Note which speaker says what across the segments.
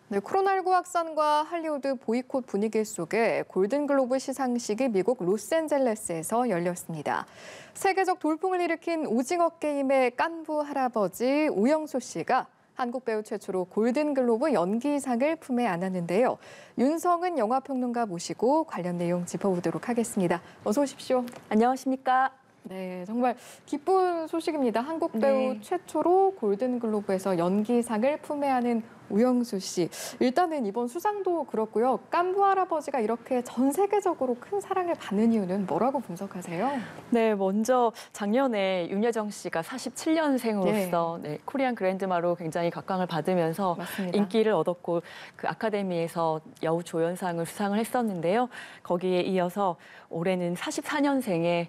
Speaker 1: 네, 코로나19 확산과 할리우드 보이콧 분위기 속에 골든글로브 시상식이 미국 로스앤젤레스에서 열렸습니다. 세계적 돌풍을 일으킨 오징어 게임의 깐부 할아버지 오영수 씨가 한국 배우 최초로 골든글로브 연기상을 품에 안았는데요. 윤성은 영화평론가 모시고 관련 내용 짚어보도록 하겠습니다. 어서 오십시오.
Speaker 2: 안녕하십니까?
Speaker 1: 네, 정말 기쁜 소식입니다. 한국 배우 최초로 골든글로브에서 연기상을 품에 안은 오영수 씨. 일단은 이번 수상도 그렇고요. 깐부 할아버지가 이렇게 전 세계적으로 큰 사랑을 받는 이유는 뭐라고 분석하세요?
Speaker 2: 네, 먼저 작년에 윤여정 씨가 47년생으로서 코리안 그랜드마로 굉장히 각광을 받으면서
Speaker 1: 맞습니다.
Speaker 2: 인기를 얻었고 그 아카데미에서 여우 조연상을 수상을 했었는데요. 거기에 이어서 올해는 44년생의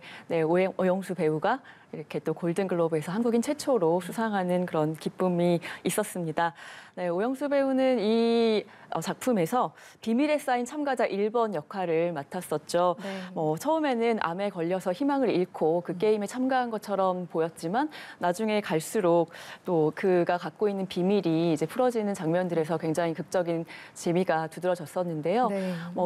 Speaker 2: 오영수 배우가 이렇게 또 골든글로브에서 한국인 최초로 수상하는 그런 기쁨이 있었습니다. 네, 오영수 배우는 이 작품에서 비밀에 쌓인 참가자 1번 역할을 맡았었죠. 처음에는 암에 걸려서 희망을 잃고 그 게임에 참가한 것처럼 보였지만 나중에 갈수록 또 그가 갖고 있는 비밀이 이제 풀어지는 장면들에서 굉장히 극적인 재미가 두드러졌었는데요.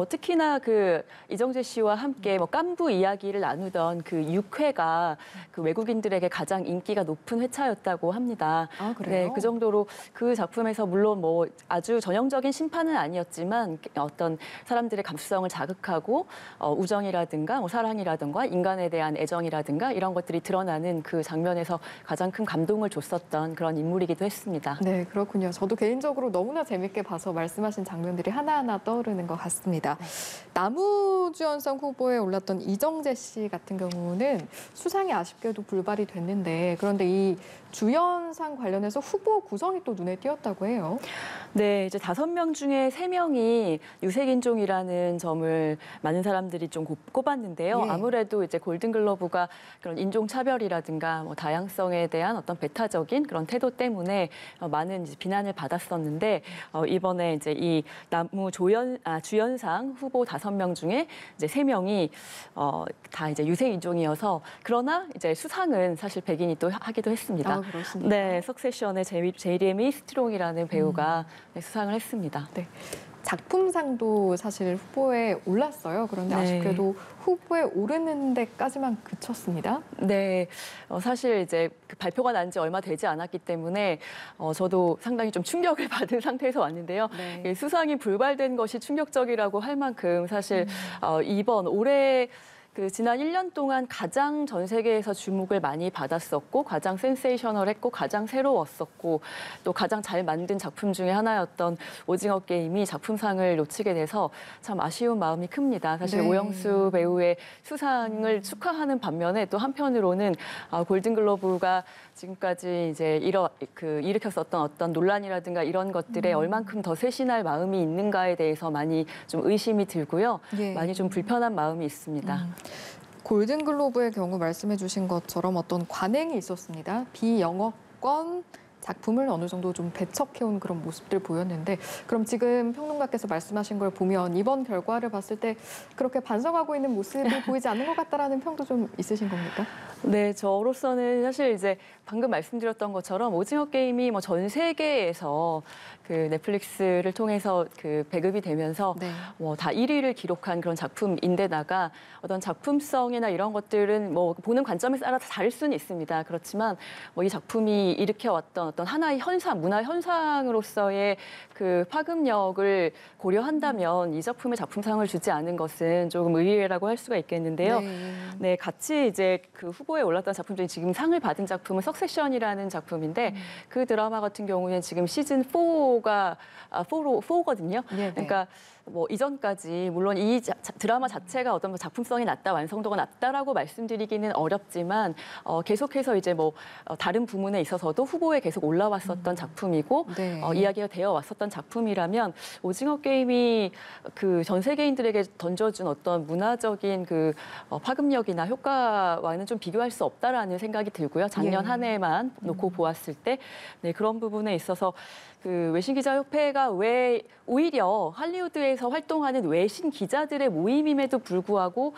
Speaker 2: 특히나 그 이정재 씨와 함께 깐부 이야기를 나누던 그 6회가 그 외국인들에게 가장 인기가 높은 회차였다고 합니다.
Speaker 1: 아, 그래요?
Speaker 2: 네, 그 정도로 그 작품에서 물론 아주 전형적인 심판은 아니었지만 어떤 사람들의 감수성을 자극하고 우정이라든가 사랑이라든가 인간에 대한 애정이라든가 이런 것들이 드러나는 그 장면에서 가장 큰 감동을 줬었던 그런 인물이기도 했습니다.
Speaker 1: 네, 그렇군요. 저도 개인적으로 너무나 재밌게 봐서 말씀하신 장면들이 하나하나 떠오르는 것 같습니다. 남우주연상 후보에 올랐던 이정재 씨 같은 경우는 수상이 아쉽게도 불발이 됐는데 그런데 이 주연상 관련해서 후보 구성이 또 눈에 띄었다고 해요.
Speaker 2: 네, 이제 5명 중에 3명이 유색인종이라는 점을 많은 사람들이 좀 꼽았는데요. 아무래도 이제 골든글러브가 그런 인종차별이라든가 다양성에 대한 어떤 배타적인 그런 태도 때문에 많은 이제 비난을 받았었는데 이번에 이제 이 주연상 후보 5명 중에 이제 3명이 다 이제 유색인종이어서 그러나 이제 수상은 사실 백인이 또 하기도 했습니다.
Speaker 1: 아, 그렇습니까?
Speaker 2: 네, 석세션의 제이레미 스트롱이라는 배우가 수상을 했습니다.
Speaker 1: 네. 작품상도 사실 후보에 올랐어요. 그런데 아쉽게도 후보에 오르는 데까지만 그쳤습니다.
Speaker 2: 네, 사실 이제 그 발표가 난 지 얼마 되지 않았기 때문에 저도 상당히 좀 충격을 받은 상태에서 왔는데요. 수상이 불발된 것이 충격적이라고 할 만큼 사실 올해 지난 1년 동안 가장 전 세계에서 주목을 많이 받았었고 가장 센세이셔널했고 가장 새로웠었고 또 가장 잘 만든 작품 중에 하나였던 오징어 게임이 작품상을 놓치게 돼서 참 아쉬운 마음이 큽니다. 사실 오영수 배우의 수상을 축하하는 반면에 또 한편으로는 골든글로브가 지금까지 이제 일으켰었던 어떤 논란이라든가 이런 것들에 얼만큼 더 쇄신할 마음이 있는가에 대해서 많이 좀 의심이 들고요. 많이 좀 불편한 마음이 있습니다.
Speaker 1: 골든글로브의 경우 말씀해 주신 것처럼 어떤 관행이 있었습니다. 비영어권 작품을 어느 정도 좀 배척해온 그런 모습들 보였는데 그럼 지금 평론가께서 말씀하신 걸 보면 이번 결과를 봤을 때 그렇게 반성하고 있는 모습이 보이지 않는 것 같다라는 평도 좀 있으신 겁니까?
Speaker 2: 네, 저로서는 사실 이제 방금 말씀드렸던 것처럼 오징어 게임이 전 세계에서 그 넷플릭스를 통해서 그 배급이 되면서 다 1위를 기록한 그런 작품인데다가 어떤 작품성이나 이런 것들은 보는 관점에 따라 다를 수는 있습니다. 그렇지만 이 작품이 일으켜왔던 어떤 하나의 현상, 문화 현상으로서의 그 파급력을 고려한다면 이 작품에 작품상을 주지 않은 것은 조금 의외라고 할 수가 있겠는데요. 네, 같이 이제 그 후보에 올랐던 작품 중에 지금 상을 받은 작품은 석세션이라는 작품인데 그 드라마 같은 경우는 지금 시즌 4거든요. 그러니까 이전까지 물론 이 드라마 자체가 어떤 작품성이 낮다, 완성도가 낮다라고 말씀드리기는 어렵지만 계속해서 이제 다른 부문에 있어서도 후보에 계속 올라왔었던 작품이고 이야기가 되어 왔었던 작품이라면 오징어 게임이 그 전 세계인들에게 던져준 어떤 문화적인 그 파급력이나 효과와는 좀 비교할 수 없다라는 생각이 들고요. 작년 한 해만 놓고 보았을 때 그런 부분에 있어서 그 외신 기자협회가 왜 오히려 할리우드에서 활동하는 외신 기자들의 모임임에도 불구하고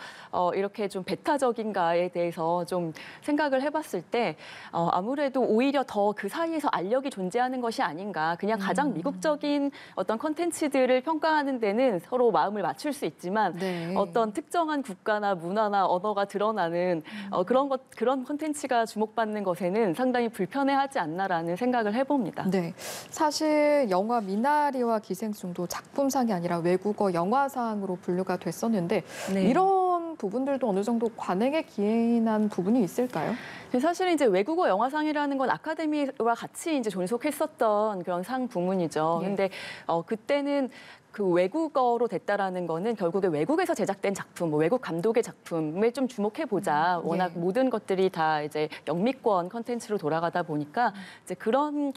Speaker 2: 이렇게 좀 배타적인가에 대해서 좀 생각을 해봤을 때 아무래도 오히려 더 그 사이에서 알력이 존재하는 것이 아닌가. 그냥 가장 미국적인 어떤 콘텐츠들을 평가하는 데는 서로 마음을 맞출 수 있지만
Speaker 1: 네.
Speaker 2: 어떤 특정한 국가나 문화나 언어가 드러나는 그런 콘텐츠가 주목받는 것에는 상당히 불편해하지 않나라는 생각을 해봅니다.
Speaker 1: 네, 사실 영화 미나리와 기생충도 작품상이 아니라 외국어 영화상으로 분류가 됐었는데
Speaker 2: 네.
Speaker 1: 이런 부분들도 어느 정도 관행에 기인한 부분이 있을까요?
Speaker 2: 사실은 이제 외국어 영화상이라는 건 아카데미와 같이 이제 존속했었던 그런 상 부문이죠.
Speaker 1: 예.
Speaker 2: 근데 그때는 그 외국어로 됐다라는 거는 결국에 외국에서 제작된 작품, 뭐 외국 감독의 작품을 좀 주목해 보자. 워낙
Speaker 1: 예.
Speaker 2: 모든 것들이 다 이제 영미권 컨텐츠로 돌아가다 보니까 이제 그런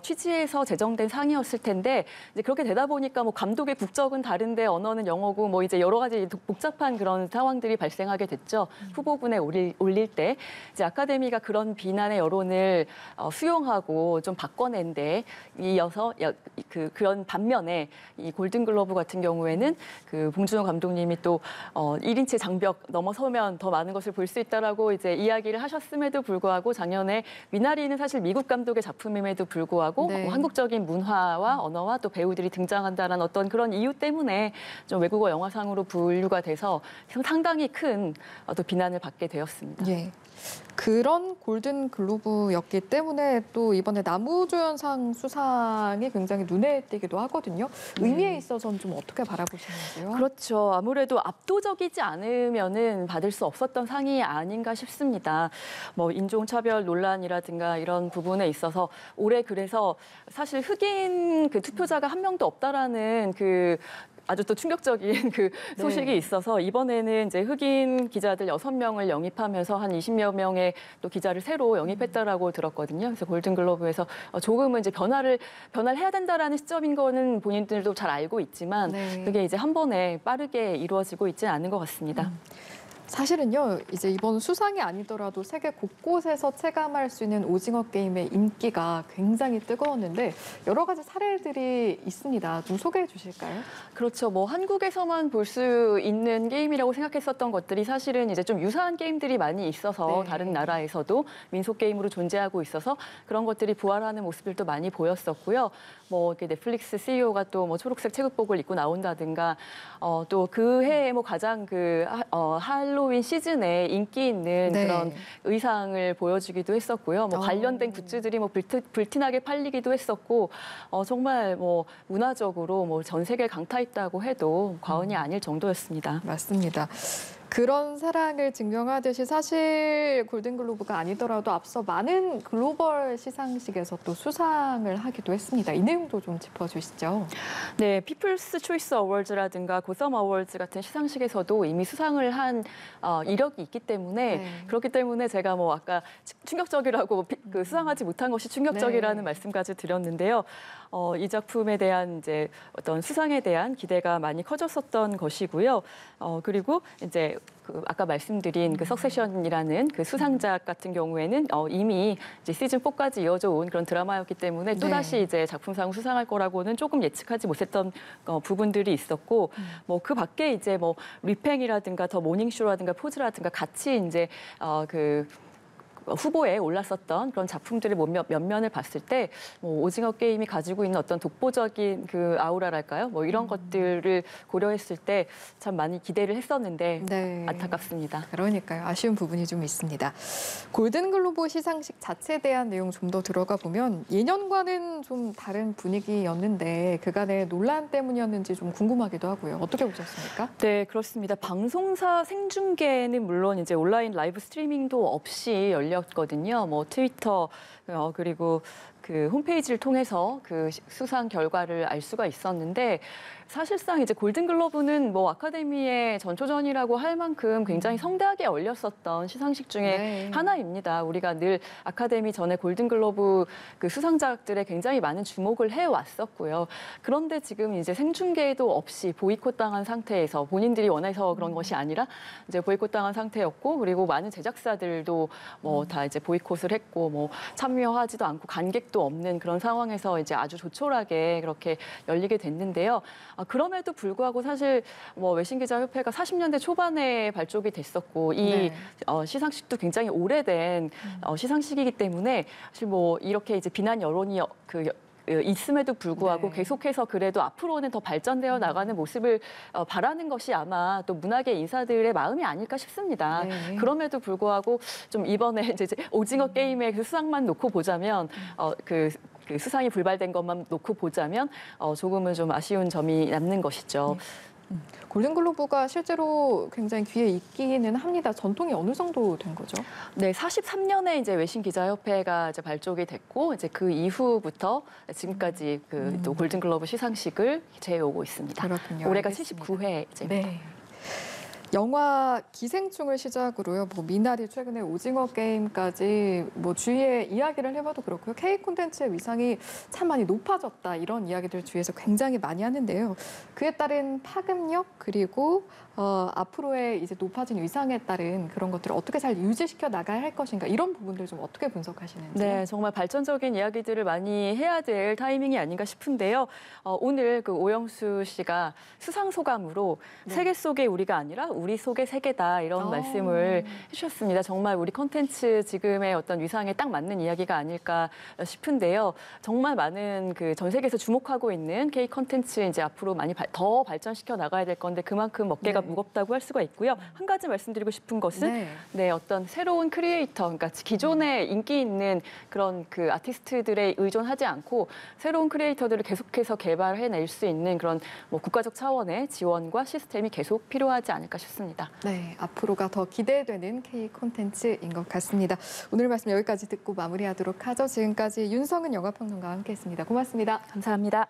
Speaker 2: 취지에서 제정된 상이었을 텐데 이제 그렇게 되다 보니까 뭐 감독의 국적은 다른데 언어는 영어고 뭐 이제 여러 가지 복잡한 그런 상황들이 발생하게 됐죠. 후보군에 올릴 때 이제 아카데미가 그런 비난의 여론을 수용하고 좀 바꿔낸 데 이어서 그런 반면에 이 골든글러브 같은 경우에는 그 봉준호 감독님이 또 1인치 장벽 넘어서면 더 많은 것을 볼 수 있다라고 이제 이야기를 하셨음에도 불구하고 작년에 미나리는 사실 미국 감독의 작품임에도 불구하고
Speaker 1: 네.
Speaker 2: 한국적인 문화와 언어와 또 배우들이 등장한다는 어떤 그런 이유 때문에 좀 외국어 영화상으로 분류가 돼서 상당히 큰 또 비난을 받게 되었습니다.
Speaker 1: 예. 그런 골든 글로브였기 때문에 또 이번에 남우조연상 수상이 굉장히 눈에 띄기도 하거든요. 의미에 있어서는 좀 어떻게 바라보시는지요?
Speaker 2: 그렇죠. 아무래도 압도적이지 않으면은 받을 수 없었던 상이 아닌가 싶습니다. 뭐 인종차별 논란이라든가 이런 부분에 있어서 올해 그래서 사실 흑인 그 투표자가 한 명도 없다라는 그 아주 또 충격적인 그 소식이
Speaker 1: 네.
Speaker 2: 있어서 이번에는 이제 흑인 기자들 6명을 영입하면서 한 20여 명의 또 기자를 새로 영입했다라고 들었거든요. 그래서 골든글로브에서 조금은 이제 변화를 해야 된다라는 시점인 거는 본인들도 잘 알고 있지만
Speaker 1: 네.
Speaker 2: 그게 이제 한 번에 빠르게 이루어지고 있지는 않은 것 같습니다.
Speaker 1: 사실은요, 이제 이번 수상이 아니더라도 세계 곳곳에서 체감할 수 있는 오징어 게임의 인기가 굉장히 뜨거웠는데 여러 가지 사례들이 있습니다. 좀 소개해 주실까요?
Speaker 2: 그렇죠. 뭐 한국에서만 볼 수 있는 게임이라고 생각했었던 것들이 사실은 이제 좀 유사한 게임들이 많이 있어서
Speaker 1: 네.
Speaker 2: 다른 나라에서도 민속 게임으로 존재하고 있어서 그런 것들이 부활하는 모습들도 많이 보였었고요. 뭐 이렇게 넷플릭스 CEO가 또 뭐 초록색 체육복을 입고 나온다든가 또 그 해에 뭐 가장 그 할로윈 시즌에 인기 있는
Speaker 1: 네.
Speaker 2: 그런 의상을 보여주기도 했었고요. 뭐 관련된 굿즈들이 뭐 불티나게 팔리기도 했었고 정말 뭐 문화적으로 뭐 전 세계를 강타했다고 해도 과언이 아닐 정도였습니다.
Speaker 1: 맞습니다. 그런 사랑을 증명하듯이 사실 골든글로브가 아니더라도 앞서 많은 글로벌 시상식에서 또 수상을 하기도 했습니다. 이 내용도 좀 짚어주시죠.
Speaker 2: 네, 피플스 초이스 어워즈라든가 고섬 어워즈 같은 시상식에서도 이미 수상을 한 이력이 있기 때문에
Speaker 1: 네.
Speaker 2: 그렇기 때문에 제가 뭐 아까 충격적이라고 그 수상하지 못한 것이 충격적이라는
Speaker 1: 네.
Speaker 2: 말씀까지 드렸는데요. 이 작품에 대한 이제 어떤 수상에 대한 기대가 많이 커졌었던 것이고요. 그리고 이제 그 아까 말씀드린 그 석세션이라는 그 수상작 같은 경우에는 이미 이제 시즌 4까지 이어져 온 그런 드라마였기 때문에 또 다시
Speaker 1: 네.
Speaker 2: 이제 작품상 수상할 거라고는 조금 예측하지 못했던 부분들이 있었고 뭐 그 밖에 이제 뭐 리팽이라든가 더 모닝쇼라든가 포즈라든가 같이 이제 그 후보에 올랐었던 그런 작품들의 면면을 봤을 때 뭐 오징어 게임이 가지고 있는 어떤 독보적인 그 아우라랄까요? 뭐 이런 것들을 고려했을 때 참 많이 기대를 했었는데
Speaker 1: 네.
Speaker 2: 안타깝습니다.
Speaker 1: 그러니까요. 아쉬운 부분이 좀 있습니다. 골든글로브 시상식 자체에 대한 내용 좀 더 들어가 보면 예년과는 좀 다른 분위기였는데 그간의 논란 때문이었는지 좀 궁금하기도 하고요. 어떻게 보셨습니까?
Speaker 2: 네, 그렇습니다. 방송사 생중계는 물론 이제 온라인 라이브 스트리밍도 없이 열렸거든요. 뭐 트위터 그리고 그 홈페이지를 통해서 그 수상 결과를 알 수가 있었는데 사실상 이제 골든글러브는 뭐 아카데미의 전초전이라고 할 만큼 굉장히 성대하게 열렸었던 시상식 중에
Speaker 1: 네.
Speaker 2: 하나입니다. 우리가 늘 아카데미 전에 골든글러브 그 수상작들에 굉장히 많은 주목을 해왔었고요. 그런데 지금 이제 생중계도 없이 보이콧당한 상태에서 본인들이 원해서 그런 것이 아니라 이제 보이콧당한 상태였고 그리고 많은 제작사들도 뭐 다 이제 보이콧을 했고 뭐 참여하지도 않고 관객도 계획도 없는 그런 상황에서 이제 아주 조촐하게 그렇게 열리게 됐는데요. 그럼에도 불구하고 사실 뭐 외신기자협회가 40년대 초반에 발족이 됐었고 이 시상식도 굉장히 오래된 시상식이기 때문에 사실 뭐 이렇게 이제 비난 여론이 있음에도 불구하고 계속해서 그래도 앞으로는 더 발전되어 나가는 모습을 바라는 것이 아마 또 문학의 인사들의 마음이 아닐까 싶습니다. 그럼에도 불구하고 좀 이번에 이제 오징어 게임의 그 수상만 놓고 보자면 그 수상이 불발된 것만 놓고 보자면 조금은 좀 아쉬운 점이 남는 것이죠.
Speaker 1: 골든글로브가 실제로 굉장히 귀에 있기는 합니다. 전통이 어느 정도 된 거죠?
Speaker 2: 네, 43년에 이제 외신기자협회가 이제 발족이 됐고 이제 그 이후부터 지금까지 또 골든글로브 시상식을 제해오고 있습니다.
Speaker 1: 그렇군요.
Speaker 2: 올해가
Speaker 1: 알겠습니다.
Speaker 2: 79회째입니다.
Speaker 1: 네. 영화 기생충을 시작으로요. 뭐 미나리 최근에 오징어 게임까지 뭐 주위에 이야기를 해봐도 그렇고요. K 콘텐츠의 위상이 참 많이 높아졌다 이런 이야기들 주위에서 굉장히 많이 하는데요. 그에 따른 파급력 그리고 앞으로의 이제 높아진 위상에 따른 그런 것들을 어떻게 잘 유지시켜 나가야 할 것인가 이런 부분들 좀 어떻게 분석하시는지.
Speaker 2: 네, 정말 발전적인 이야기들을 많이 해야 될 타이밍이 아닌가 싶은데요. 오늘 그 오영수 씨가 수상 소감으로 세계 속의 우리가 아니라 우리 속의 세계다 이런 말씀을 해주셨습니다. 정말 우리 콘텐츠 지금의 어떤 위상에 딱 맞는 이야기가 아닐까 싶은데요. 정말 많은 그 전 세계에서 주목하고 있는 K 콘텐츠 이제 앞으로 많이 더 발전시켜 나가야 될 건데 그만큼 어깨가 무겁다고 할 수가 있고요. 한 가지 말씀드리고 싶은 것은 어떤 새로운 크리에이터, 그러니까 기존에 인기 있는 그런 그 아티스트들에 의존하지 않고 새로운 크리에이터들을 계속해서 개발해낼 수 있는 그런 뭐 국가적 차원의 지원과 시스템이 계속 필요하지 않을까 싶습니다.
Speaker 1: 네, 앞으로가 더 기대되는 K 콘텐츠인 것 같습니다. 오늘 말씀 여기까지 듣고 마무리하도록 하죠. 지금까지 윤성은 영화평론가와 함께했습니다. 고맙습니다.
Speaker 2: 감사합니다.